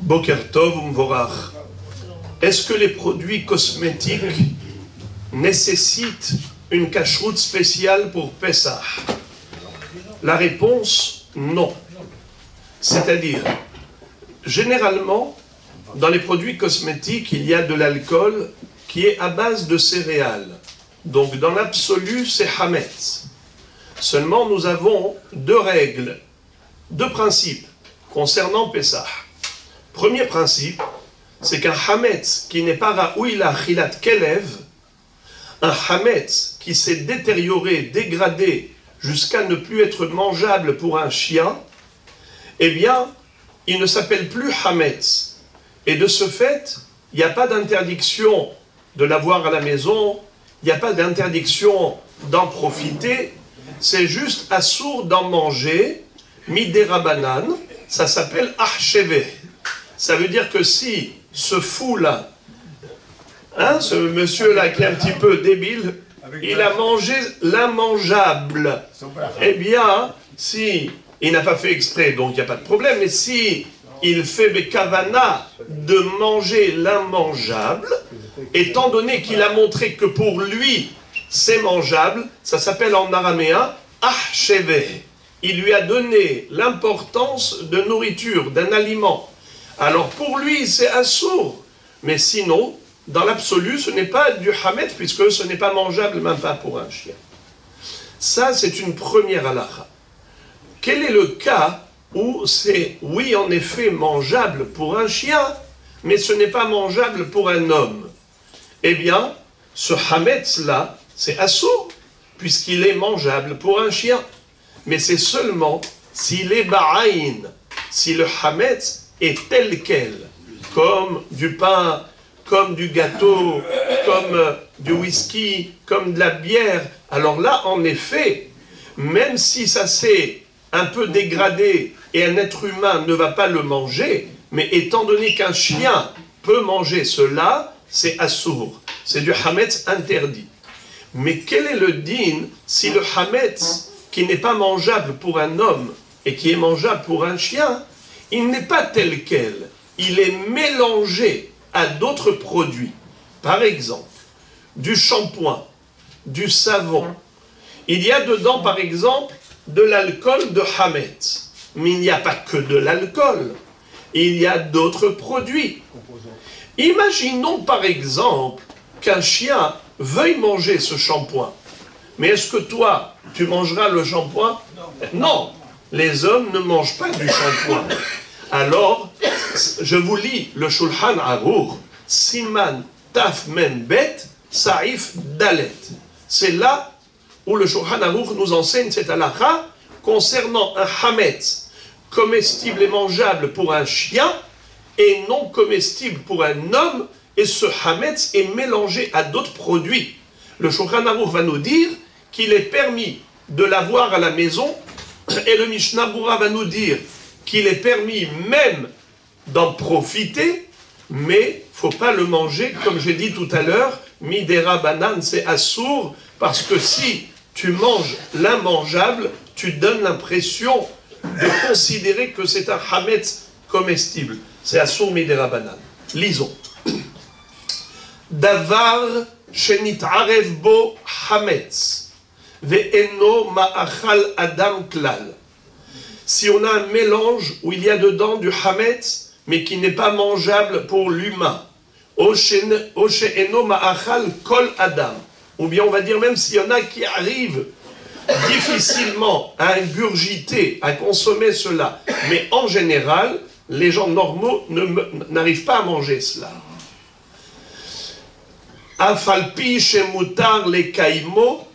Boker Tov Umvorach. Est-ce que les produits cosmétiques nécessitent une cacheroute spéciale pour Pessah? La réponse, non. C'est-à-dire, généralement, dans les produits cosmétiques, il y a de l'alcool qui est à base de céréales. Donc, dans l'absolu, c'est Hametz. Seulement, nous avons deux règles, deux principes concernant Pessah. Premier principe, c'est qu'un Hametz qui n'est pas Raoui la Chilat Kelev, un Hametz qui s'est détérioré, dégradé, jusqu'à ne plus être mangeable pour un chien, eh bien, il ne s'appelle plus Hametz. Et de ce fait, il n'y a pas d'interdiction de l'avoir à la maison, il n'y a pas d'interdiction d'en profiter, c'est juste assour d'en manger, midera banane, ça s'appelle archevé. Ça veut dire que si ce fou-là, ce monsieur-là qui est un petit peu débile, il a mangé l'immangeable, eh bien, si il n'a pas fait exprès, donc il n'y a pas de problème, mais si il fait bekavana de manger l'immangeable, étant donné qu'il a montré que pour lui, c'est mangeable, ça s'appelle en araméen acheve. Il lui a donné l'importance de nourriture, d'un aliment. Alors pour lui, c'est assour. Mais sinon, dans l'absolu, ce n'est pas du hametz, puisque ce n'est pas mangeable, même pas pour un chien. Ça, c'est une première halakha. Quel est le cas où c'est, oui, en effet, mangeable pour un chien, mais ce n'est pas mangeable pour un homme? Eh bien, ce hametz-là, c'est assour, puisqu'il est mangeable pour un chien. Mais c'est seulement s'il est ba'aïn, si le hametz est tel quel, comme du pain, comme du gâteau, comme du whisky, comme de la bière. Alors là, en effet, même si ça s'est un peu dégradé et un être humain ne va pas le manger, mais étant donné qu'un chien peut manger cela, c'est assour. C'est du hametz interdit. Mais quel est le din si le hametz, qui n'est pas mangeable pour un homme et qui est mangeable pour un chien, il n'est pas tel quel, il est mélangé à d'autres produits. Par exemple, du shampoing, du savon. Il y a dedans, par exemple, de l'alcool de hametz. Mais il n'y a pas que de l'alcool. Il y a d'autres produits. Imaginons, par exemple, qu'un chien veuille manger ce shampoing. Mais est-ce que toi, tu mangeras le shampoing? Non. Les hommes ne mangent pas du shampoing. Alors, je vous lis le Shulchan Aruch, Siman Taf Men Bet, Saif Dalet. C'est là où le Shulchan Aruch nous enseigne cette halakha concernant un hametz comestible et mangeable pour un chien et non comestible pour un homme, et ce hametz est mélangé à d'autres produits. Le Shulchan Aruch va nous dire qu'il est permis de l'avoir à la maison, et le Mishnah Bura va nous dire qu'il est permis même d'en profiter, mais il ne faut pas le manger, comme j'ai dit tout à l'heure, midera banane, c'est assour, parce que si tu manges l'immangeable, tu donnes l'impression de considérer que c'est un hametz comestible. C'est assour midera banane. Lisons. Davar shenit arev bo hametz ve'eno ma'achal adam klal. Si on a un mélange où il y a dedans du hametz, mais qui n'est pas mangeable pour l'humain, kol adam, ou bien on va dire même s'il y en a qui arrivent difficilement à ingurgiter, à consommer cela, mais en général, les gens normaux n'arrivent pas à manger cela. Afalpi shemutar le kaimo,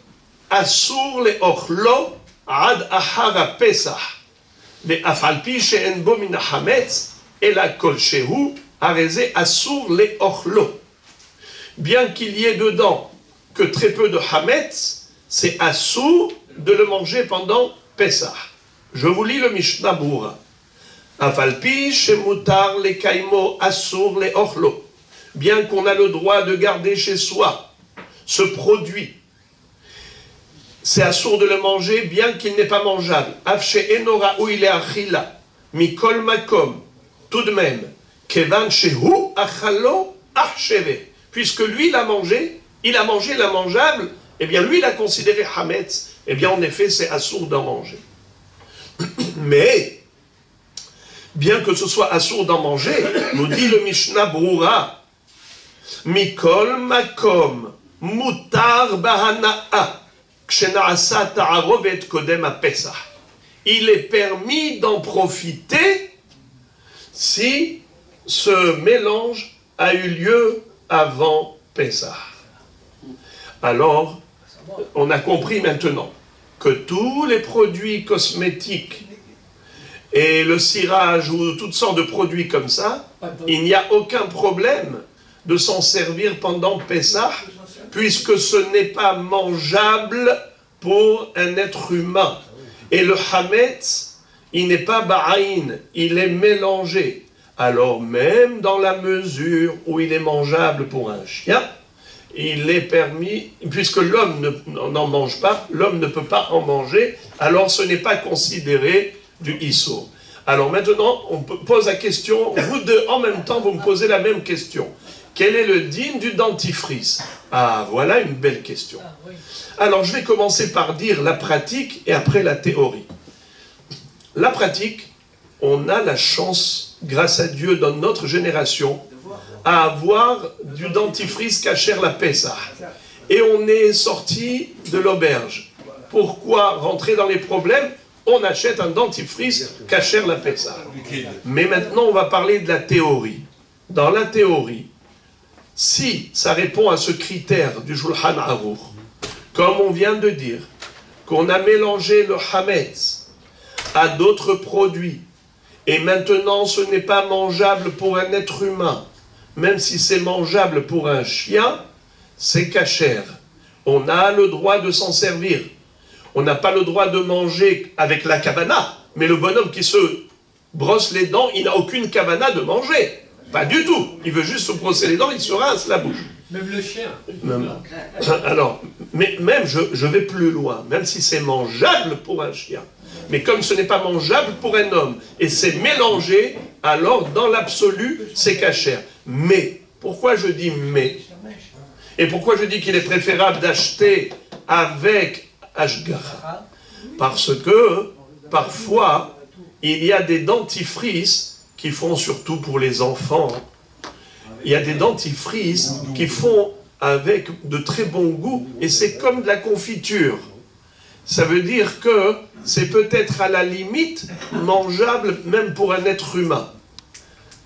asur le ochlo, ad ahara pesach. ואף-על-פי שאין בו מן החמץ, אלא כלשהו, הרי זה אסור לאוכלו. Bien qu'il y ait dedans que très peu de hametz, c'est assour de le manger pendant Pessah. Je vous lis le Mishnah Bura. Afalpi shemutar le kaimo assour le ochlo. Bien qu'on a le droit de garder chez soi ce produit, c'est assour de le manger, bien qu'il n'est pas mangeable. Afshe enora ou il est achila, mikol makom. Tout de même, Kevan shehu achalo achsheve. Puisque lui, il a mangé l'immangeable, eh bien, lui, il a considéré Hametz. Eh bien, en effet, c'est assourd d'en manger. Mais, bien que ce soit assourd d'en manger, nous dit le Mishnah Broura, Mikol makom mutar bahana'a kshena'asa ta'arovet kodem ha-pesach. Il est permis d'en profiter si ce mélange a eu lieu avant Pessah. Alors, on a compris maintenant que tous les produits cosmétiques et le cirage ou toutes sortes de produits comme ça, il n'y a aucun problème de s'en servir pendant Pessah, puisque ce n'est pas mangeable pour un être humain. Et le Hametz, il n'est pas ba'aïn, il est mélangé. Alors même dans la mesure où il est mangeable pour un chien, il est permis, puisque l'homme n'en mange pas, l'homme ne peut pas en manger, alors ce n'est pas considéré du Issur. Alors maintenant, on pose la question, vous deux en même temps, vous me posez la même question. Quel est le dîme du dentifrice? Ah, voilà une belle question. Alors, je vais commencer par dire la pratique et après la théorie. La pratique, on a la chance, grâce à Dieu, dans notre génération, à avoir du dentifrice kasher la Pessah. Et on est sorti de l'auberge. Pourquoi rentrer dans les problèmes? On achète un dentifrice kasher la Pessah. Mais maintenant, on va parler de la théorie. Dans la théorie, si ça répond à ce critère du Shulchan Aruch, comme on vient de dire, qu'on a mélangé le Hametz à d'autres produits, et maintenant ce n'est pas mangeable pour un être humain, même si c'est mangeable pour un chien, c'est kasher. On a le droit de s'en servir. On n'a pas le droit de manger avec la kavana, mais le bonhomme qui se brosse les dents, il n'a aucune kavana de manger. Pas du tout. Il veut juste se brosser les dents, il se rince la bouche. Même le chien. Alors, mais même, je vais plus loin, même si c'est mangeable pour un chien. Mais comme ce n'est pas mangeable pour un homme, et c'est mélangé, alors dans l'absolu, c'est kasher. Mais, pourquoi je dis mais? Et pourquoi je dis qu'il est préférable d'acheter avec Ashgacha? Parce que, parfois, il y a des dentifrices qui font surtout pour les enfants. Il y a des dentifrices qui font avec de très bon goût, et c'est comme de la confiture. Ça veut dire que c'est peut-être à la limite mangeable même pour un être humain.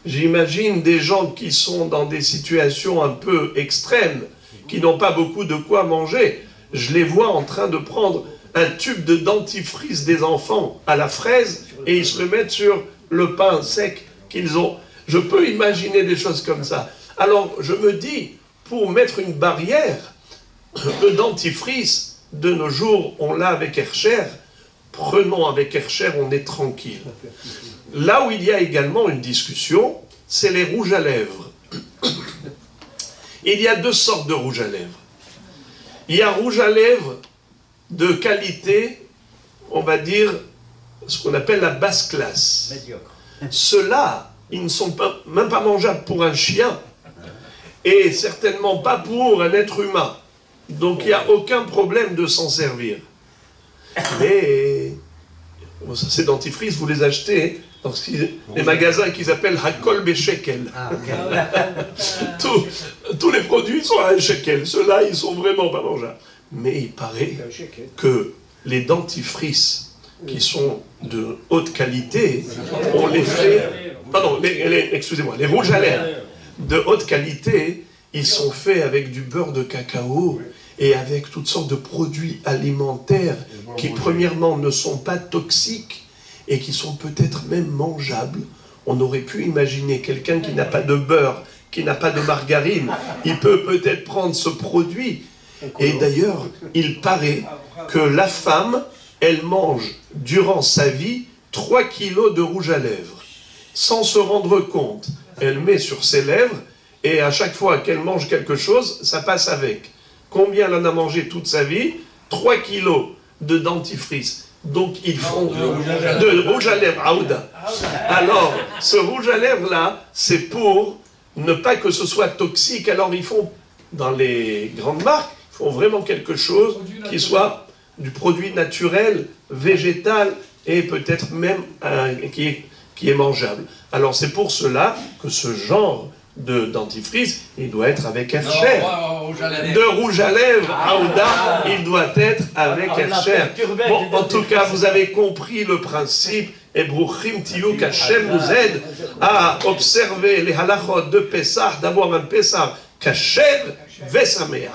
J'imagine des gens qui sont dans des situations un peu extrêmes, qui n'ont pas beaucoup de quoi manger. Je les vois en train de prendre un tube de dentifrice des enfants à la fraise et ils se le mettent sur le pain sec qu'ils ont. Je peux imaginer des choses comme ça. Alors je me dis, pour mettre une barrière, le dentifrice, de nos jours, on l'a avec Hercher. Prenons avec Hercher, on est tranquille. Là où il y a également une discussion, c'est les rouges à lèvres. Il y a deux sortes de rouges à lèvres. Il y a rouge à lèvres de qualité, on va dire, ce qu'on appelle la basse classe. Médiocre. Ceux-là, ils ne sont même pas mangeables pour un chien, et certainement pas pour un être humain. Donc il n'y a aucun problème de s'en servir. Mais, bon, ça c'est dentifrice, vous les achetez dans les magasins qu'ils appellent Hakol Beshekel. Ah, okay. Tous les produits sont à un shekel. Ceux-là, ils sont vraiment pas mangeables. Mais il paraît que les dentifrices qui sont de haute qualité, on les fait... Pardon, excusez-moi, les rouges à lèvres de haute qualité, ils sont faits avec du beurre de cacao et avec toutes sortes de produits alimentaires qui, premièrement, ne sont pas toxiques et qui sont peut-être même mangeables. On aurait pu imaginer quelqu'un qui n'a pas de beurre, qui n'a pas de margarine, il peut peut-être prendre ce produit. Et d'ailleurs, il paraît que la femme, elle mange durant sa vie 3 kilos de rouge à lèvres. Sans se rendre compte, elle met sur ses lèvres et à chaque fois qu'elle mange quelque chose, ça passe avec. Combien elle en a mangé toute sa vie? 3 kilos de dentifrice. Donc ils font de rouge à lèvres, Aouda. Alors, ce rouge à lèvres là, c'est pour ne pas que ce soit toxique. Alors ils font, dans les grandes marques, ils font vraiment quelque chose qui soit du produit naturel, végétal et peut-être même qui est mangeable. Alors c'est pour cela que ce genre de dentifrice, il doit être avec Efcher. De rouge à lèvres, Aouda, il doit être avec Efcher. Bon, en tout cas, vous avez compris le principe. Et Bruchim Tiyu, qu'Hachem nous aide à observer les halachot de Pessah, d'avoir un Pessah kasher vesameach.